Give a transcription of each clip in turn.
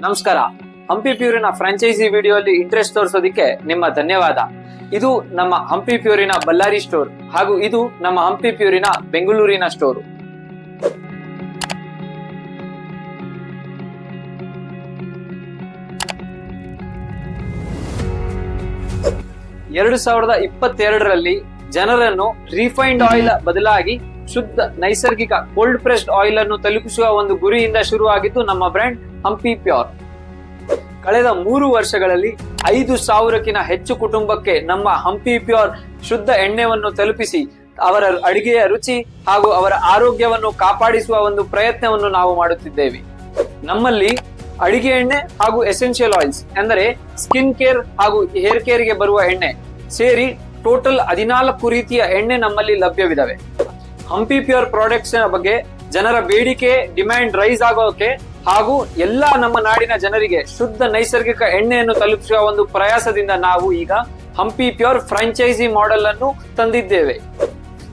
ನಮಸ್ಕಾರ. ಹಂಪಿ ಪ್ಯೂರಿನ ಫ್ರಾಂಚೈಸಿ ವಿಡಿಯೋಲಿ ಇಂಟ್ರೆಸ್ಟ್ ತೋರಿಸೋದಿಕ್ಕೆ ನಿಮ್ಮ ಧನ್ಯವಾದ. ಇದು ನಮ್ಮ ಹಂಪಿ ಪ್ಯೂರಿನ ಬಳ್ಳಾರಿ ಸ್ಟೋರ್ ಹಾಗೂ ಇದು ನಮ್ಮ ಹಂಪಿ ಪ್ಯೂರಿನ ಬೆಂಗಳೂರಿನ ಸ್ಟೋರ್. ಎರಡು 2022ರಲ್ಲಿ ಜನರನ್ನು ರಿಫೈನ್ಡ್ ಆಯಿಲ್ ಬದಲಾಗಿ ಶುದ್ಧ ನೈಸರ್ಗಿಕ ಕೋಲ್ಡ್ ಪ್ರೆಸ್ಡ್ ಆಯಿಲ್ ಅನ್ನು ತಲುಪಿಸುವ ಒಂದು ಗುರಿಯಿಂದ ಶುರುವಾಗಿದ್ದು ನಮ್ಮ ಬ್ರ್ಯಾಂಡ್ ಹಂಪಿ ಪ್ಯೂರ್. ಕಳೆದ 3 ವರ್ಷಗಳಲ್ಲಿ 5,000ಕ್ಕಿಂತ ಹೆಚ್ಚು ಕುಟುಂಬಕ್ಕೆ ನಮ್ಮ ಹಂಪಿ ಪ್ಯೂರ್ ಶುದ್ಧ ಎಣ್ಣೆಯನ್ನು ತಲುಪಿಸಿ ಅವರ ಅಡಿಗೆಯ ರುಚಿ ಹಾಗೂ ಅವರ ಆರೋಗ್ಯವನ್ನು ಕಾಪಾಡಿಸುವ ಒಂದು ಪ್ರಯತ್ನವನ್ನು ನಾವು ಮಾಡುತ್ತಿದ್ದೇವೆ. ನಮ್ಮಲ್ಲಿ ಅಡಿಗೆ ಎಣ್ಣೆ ಹಾಗೂ ಎಸೆನ್ಷಿಯಲ್ ಆಯಿಲ್ಸ್ ಎಂದರೆ ಸ್ಕಿನ್ ಕೇರ್ ಹಾಗೂ ಹೇರ್ ಕೇರ್ ಗೆ ಬರುವ ಎಣ್ಣೆ ಸೇರಿ ಟೋಟಲ್ 14 ರೀತಿಯ ಎಣ್ಣೆ ನಮ್ಮಲ್ಲಿ ಲಭ್ಯವಿದಾವೆ. ಹಂಪಿ ಪ್ಯೂರ್ ಪ್ರಾಡಕ್ಟ್ಸ್ ಬಗ್ಗೆ ಜನರ ಬೇಡಿಕೆ ಡಿಮ್ಯಾಂಡ್ ರೈಸ್ ಆಗೋಕೆ ಹಾಗೂ ಎಲ್ಲಾ ನಮ್ಮ ನಾಡಿನ ಜನರಿಗೆ ಶುದ್ಧ ನೈಸರ್ಗಿಕ ಎಣ್ಣೆಯನ್ನು ತಲುಪಿಸುವ ಒಂದು ಪ್ರಯಾಸದಿಂದ ನಾವು ಈಗ ಹಂಪಿ ಪ್ಯೂರ್ ಫ್ರಾಂಚೈಸಿ ಮಾಡೆಲ್ ಅನ್ನು ತಂದಿದ್ದೇವೆ.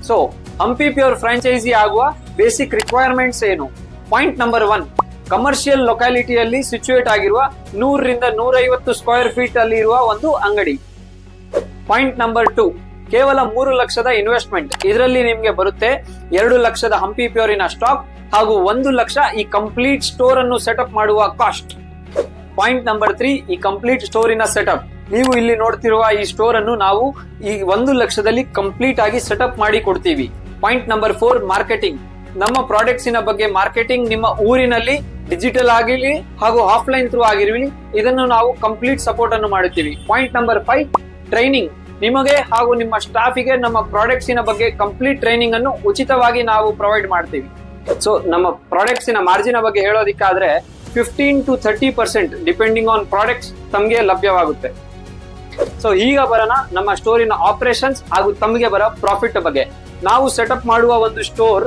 ಸೊ ಹಂಪಿ ಪ್ಯೂರ್ ಫ್ರಾಂಚೈಸಿ ಆಗುವ ಬೇಸಿಕ್ ರಿಕ್ವೈರ್ಮೆಂಟ್ಸ್ ಏನು? ಪಾಯಿಂಟ್ ನಂಬರ್ 1, ಕಮರ್ಷಿಯಲ್ ಲೊಕ್ಯಾಲಿಟಿಯಲ್ಲಿ ಸಿಚುಯೇಟ್ ಆಗಿರುವ 100 ರಿಂದ 150 ಸ್ಕ್ವೇರ್ ಫೀಟ್ ಅಲ್ಲಿ ಇರುವ ಒಂದು ಅಂಗಡಿ. ಪಾಯಿಂಟ್ ನಂಬರ್ 2, ಕೇವಲ 3 ಲಕ್ಷದ ಇನ್ವೆಸ್ಟ್ಮೆಂಟ್. ಇದರಲ್ಲಿ ನಿಮ್ಗೆ ಬರುತ್ತೆ 2 ಲಕ್ಷದ ಹಂಪಿ ಪ್ಯೂರಿನ ಸ್ಟಾಕ್ ಹಾಗೂ 1 ಲಕ್ಷ ಈ ಕಂಪ್ಲೀಟ್ ಸ್ಟೋರ್ ಅನ್ನು ಸೆಟಪ್ ಮಾಡುವ ಕಾಸ್ಟ್. ಪಾಯಿಂಟ್ ನಂಬರ್ 3, ಈ ಕಂಪ್ಲೀಟ್ ಸ್ಟೋರಿನ ಸೆಟಪ್. ನೀವು ಇಲ್ಲಿ ನೋಡ್ತಿರುವ ಈ ಸ್ಟೋರ್ ಅನ್ನು ನಾವು ಈ 1 ಲಕ್ಷದಲ್ಲಿ ಕಂಪ್ಲೀಟ್ ಆಗಿ ಸೆಟಪ್ ಮಾಡಿ ಕೊಡ್ತೀವಿ. Point number 4, marketing. ನಮ್ಮ ಪ್ರಾಡಕ್ಟ್ಸಿನ ಬಗ್ಗೆ ಮಾರ್ಕೆಟಿಂಗ್ ನಿಮ್ಮ ಊರಿನಲ್ಲಿ ಡಿಜಿಟಲ್ ಆಗಿರಲಿ ಹಾಗೂ ಆಫ್ಲೈನ್ ಥ್ರೂ ಆಗಿರಲಿ ಇದನ್ನು ನಾವು ಕಂಪ್ಲೀಟ್ ಸಪೋರ್ಟ್ ಅನ್ನು ಮಾಡುತ್ತೀವಿ. Point number 5, training. ನಿಮಗೆ ಹಾಗೂ ನಿಮ್ಮ ಸ್ಟಾಫಿಗೆ ನಮ್ಮ ಪ್ರಾಡಕ್ಟ್ಸಿನ ಬಗ್ಗೆ ಕಂಪ್ಲೀಟ್ ಟ್ರೈನಿಂಗ್ ಅನ್ನು ಉಚಿತವಾಗಿ ನಾವು ಪ್ರೊವೈಡ್ ಮಾಡ್ತೀವಿ. ಸೊ ನಮ್ಮ ಪ್ರಾಡಕ್ಟ್ಸಿನ ಮಾರ್ಜಿನ್ ಬಗ್ಗೆ ಹೇಳೋದಿಕ್ಕಾದ್ರೆ 15 to 30% ಡಿಪೆಂಡಿಂಗ್ ಆನ್ ಪ್ರಾಡಕ್ಟ್ಸ್ ತಮಗೆ ಲಭ್ಯವಾಗುತ್ತೆ. ಸೊ ಈಗ ಬರೋಣ ನಮ್ಮ ಸ್ಟೋರಿನ ಆಪರೇಷನ್ಸ್ ಹಾಗೂ ತಮಗೆ ಬರೋ ಪ್ರಾಫಿಟ್ ಬಗ್ಗೆ. ನಾವು ಸೆಟಪ್ ಮಾಡುವ ಒಂದು ಸ್ಟೋರ್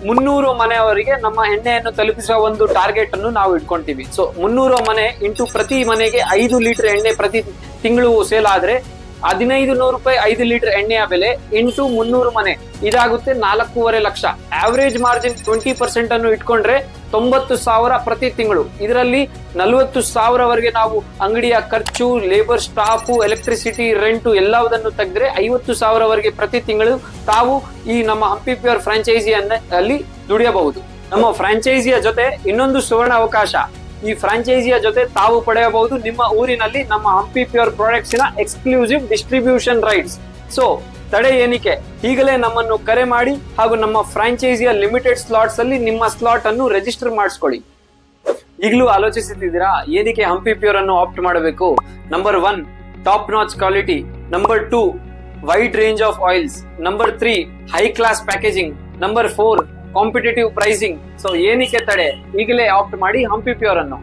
300 ಮನೆಯವರಿಗೆ ನಮ್ಮ ಎಣ್ಣೆಯನ್ನು ತಲುಪಿಸುವ ಒಂದು ಟಾರ್ಗೆಟ್ ಅನ್ನು ನಾವು ಇಟ್ಕೊಂತೀವಿ. ಸೊ 300 ಮನೆ ಇಂಟು ಪ್ರತಿ ಮನೆಗೆ 5 ಲೀಟರ್ ಎಣ್ಣೆ ಪ್ರತಿ ತಿಂಗಳು ಸೇಲ್ ಆದ್ರೆ 1,500 ರೂಪಾಯಿ 5 ಲೀಟರ್ ಎಣ್ಣೆಯ ಬೆಲೆ ಇಂಟು 300 ಮನೆ ಇದಾಗುತ್ತೆ 4.5 ಲಕ್ಷ. ಆವರೇಜ್ ಮಾರ್ಜಿನ್ 20% ಅನ್ನು ಇಟ್ಕೊಂಡ್ರೆ 90,000 ಪ್ರತಿ ತಿಂಗಳು. ಇದರಲ್ಲಿ 40,000ವರೆಗೆ ನಾವು ಅಂಗಡಿಯ ಖರ್ಚು, ಲೇಬರ್, ಸ್ಟಾಫ್, ಎಲೆಕ್ಟ್ರಿಸಿಟಿ, ರೆಂಟು ಎಲ್ಲವುದನ್ನು ತೆಗೆದ್ರೆ 50,000ವರೆಗೆ ಪ್ರತಿ ತಿಂಗಳು ತಾವು ಈ ನಮ್ಮ ಹಂಪಿ ಪ್ಯೂರ್ ಫ್ರಾಂಚೈಸಿ ಅಲ್ಲಿ ದುಡಿಯಬಹುದು. ನಮ್ಮ ಫ್ರಾಂಚೈಸಿಯ ಜೊತೆ ಇನ್ನೊಂದು ಸುವರ್ಣ ಅವಕಾಶ. ಈ ಫ್ರಾಂಚೈಸಿಯ ಜೊತೆ ತಾವು ಪಡೆಯಬಹುದು ನಿಮ್ಮ ಊರಿನಲ್ಲಿ ನಮ್ಮ ಹಂಪಿ ಪ್ಯೂರ್ ಪ್ರಾಡಕ್ಟ್ಸ್ ನ ಎಕ್ಸ್ಕ್ಲೂಸಿವ್ ಡಿಸ್ಟ್ರಿಬ್ಯೂಷನ್ ರೈಟ್ಸ್. ಸೊ ತಡೆ ಏನಿಕೆ, ಈಗಲೇ ನಮ್ಮನ್ನು ಕರೆ ಮಾಡಿ ಹಾಗೂ ನಮ್ಮ ಫ್ರಾಂಚೈಸಿಯ ಲಿಮಿಟೆಡ್ ಸ್ಲಾಟ್ಸ್ ಅಲ್ಲಿ ನಿಮ್ಮ ಸ್ಲಾಟ್ ಅನ್ನು ರಿಜಿಸ್ಟರ್ ಮಾಡಿಸ್ಕೊಳ್ಳಿ. ಈಗಲೂ ಆಲೋಚಿಸುತ್ತಿದ್ದೀರಾ ಏನಕ್ಕೆ ಹಂಪಿ ಪ್ಯೂರ್ ಅನ್ನು ಆಪ್ಟ್ ಮಾಡಬೇಕು? Number 1, top notch quality. Number 2, wide range of oils. Number 3, high class packaging. Number 4, competitive pricing. So ಏನಕ್ಕೆ ತಡೆ, ಈಗಲೇ ಆಪ್ಟ್ ಮಾಡಿ ಹಂಪಿ ಪ್ಯೂರ್ ಅನ್ನು.